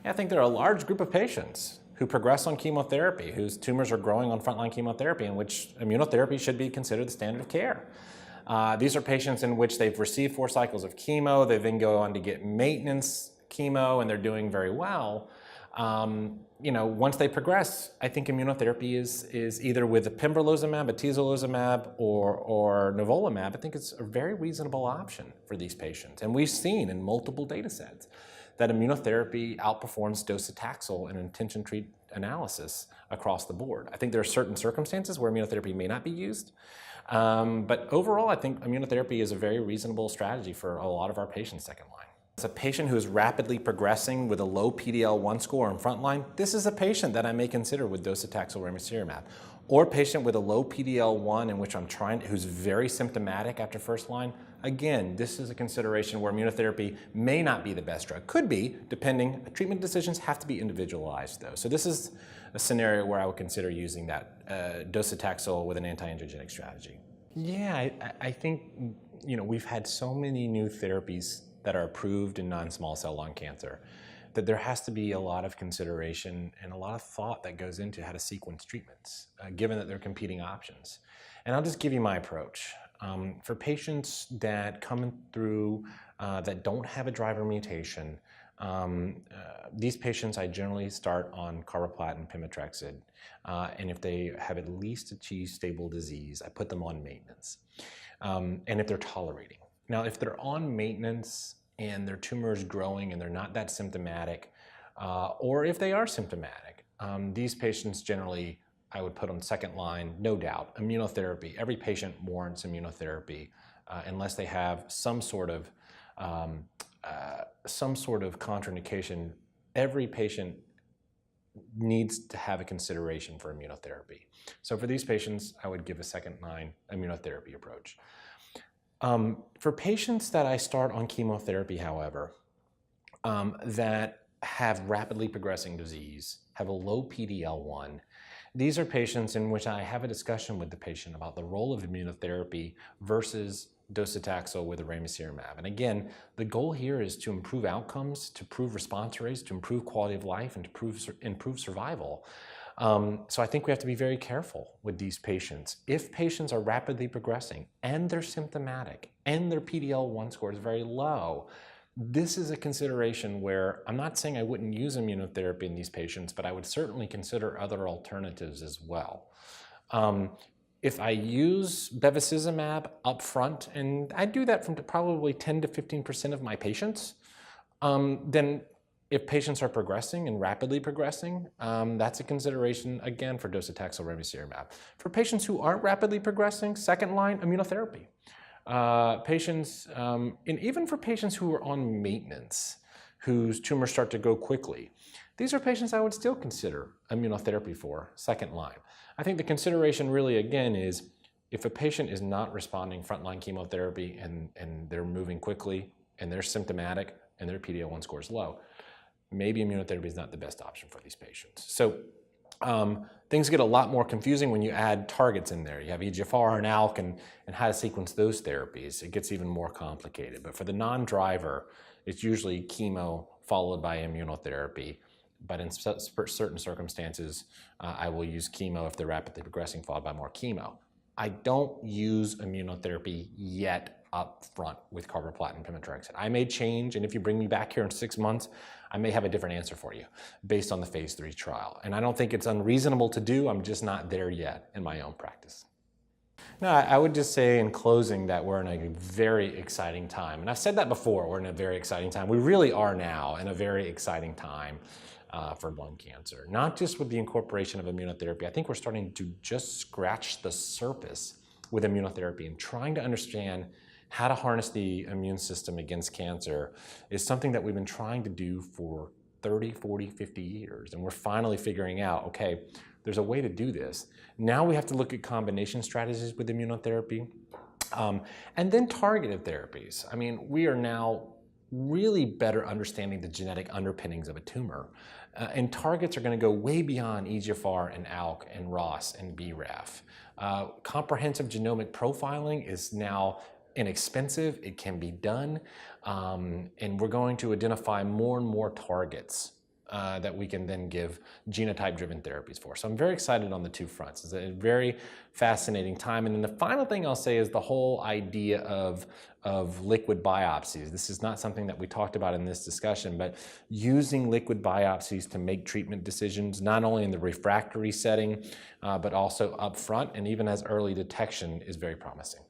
I think there are a large group of patients who progress on chemotherapy, whose tumors are growing on frontline chemotherapy, in which immunotherapy should be considered the standard of care. These are patients in which they've received 4 cycles of chemo, they then go on to get maintenance chemo, and they're doing very well. Once they progress, I think immunotherapy is either with the pembrolizumab, atezolizumab, or nivolumab. I think it's a very reasonable option for these patients. And we've seen in multiple data sets that immunotherapy outperforms docetaxel in intention-treat analysis across the board. I think there are certain circumstances where immunotherapy may not be used, but overall, I think immunotherapy is a very reasonable strategy for a lot of our patients second line. As a patient who is rapidly progressing with a low PD-L1 score in frontline, this is a patient that I may consider with docetaxel ramucirumab. Or a patient with a low PD-L1 in which who's very symptomatic after first line. Again, this is a consideration where immunotherapy may not be the best drug. Could be, depending. Treatment decisions have to be individualized though. So this is a scenario where I would consider using that docetaxel with an anti-angiogenic strategy. Yeah, I think we've had so many new therapies that are approved in non-small cell lung cancer that there has to be a lot of consideration and a lot of thought that goes into how to sequence treatments, given that they're competing options. And I'll just give you my approach. For patients that come through that don't have a driver mutation, these patients I generally start on carboplatin, pemetrexed, and if they have at least achieved stable disease, I put them on maintenance, and if they're tolerating. Now, if they're on maintenance and their tumor is growing and they're not that symptomatic, or if they are symptomatic, these patients generally I would put on second line, no doubt. Immunotherapy, every patient warrants immunotherapy unless they have some sort of contraindication. Every patient needs to have a consideration for immunotherapy. So for these patients, I would give a second line immunotherapy approach. For patients that I start on chemotherapy, however, that have rapidly progressing disease, have a low PD-L1, these are patients in which I have a discussion with the patient about the role of immunotherapy versus docetaxel with ramucirumab. And again, the goal here is to improve outcomes, to improve response rates, to improve quality of life, and to improve survival. So I think we have to be very careful with these patients. If patients are rapidly progressing and they're symptomatic and their PD-L1 score is very low, this is a consideration where I'm not saying I wouldn't use immunotherapy in these patients, but I would certainly consider other alternatives as well. If I use bevacizumab up front, and I do that from probably 10 to 15% of my patients, then if patients are progressing and rapidly progressing, that's a consideration, again, for docetaxel ramucirumab. For patients who aren't rapidly progressing, second line immunotherapy. And even for patients who are on maintenance, whose tumors start to go quickly, these are patients I would still consider immunotherapy for second line. I think the consideration really, again, is if a patient is not responding frontline chemotherapy and they're moving quickly and they're symptomatic and their PD-L1 score is low, maybe immunotherapy is not the best option for these patients. So things get a lot more confusing when you add targets in there. You have EGFR and ALK and how to sequence those therapies. It gets even more complicated. But for the non-driver, it's usually chemo followed by immunotherapy. But in certain circumstances, I will use chemo if they're rapidly progressing, followed by more chemo. I don't use immunotherapy yet up front with carboplatin and pemetrexed. I may change, and if you bring me back here in 6 months, I may have a different answer for you based on the phase 3 trial. And I don't think it's unreasonable to do. I'm just not there yet in my own practice. No, I would just say in closing that we're in a very exciting time. And I've said that before, we're in a very exciting time. We really are now in a very exciting time for lung cancer. Not just with the incorporation of immunotherapy. I think we're starting to just scratch the surface with immunotherapy and trying to understand how to harness the immune system against cancer is something that we've been trying to do for 30, 40, 50 years. And we're finally figuring out, okay, there's a way to do this. Now we have to look at combination strategies with immunotherapy and then targeted therapies. I mean, we are now really better understanding the genetic underpinnings of a tumor. And targets are going to go way beyond EGFR and ALK and ROS and BRAF. Comprehensive genomic profiling is now inexpensive, it can be done, and we're going to identify more and more targets that we can then give genotype-driven therapies for. So I'm very excited on the two fronts. It's a very fascinating time. And then the final thing I'll say is the whole idea of liquid biopsies. This is not something that we talked about in this discussion, but using liquid biopsies to make treatment decisions, not only in the refractory setting, but also up front and even as early detection is very promising.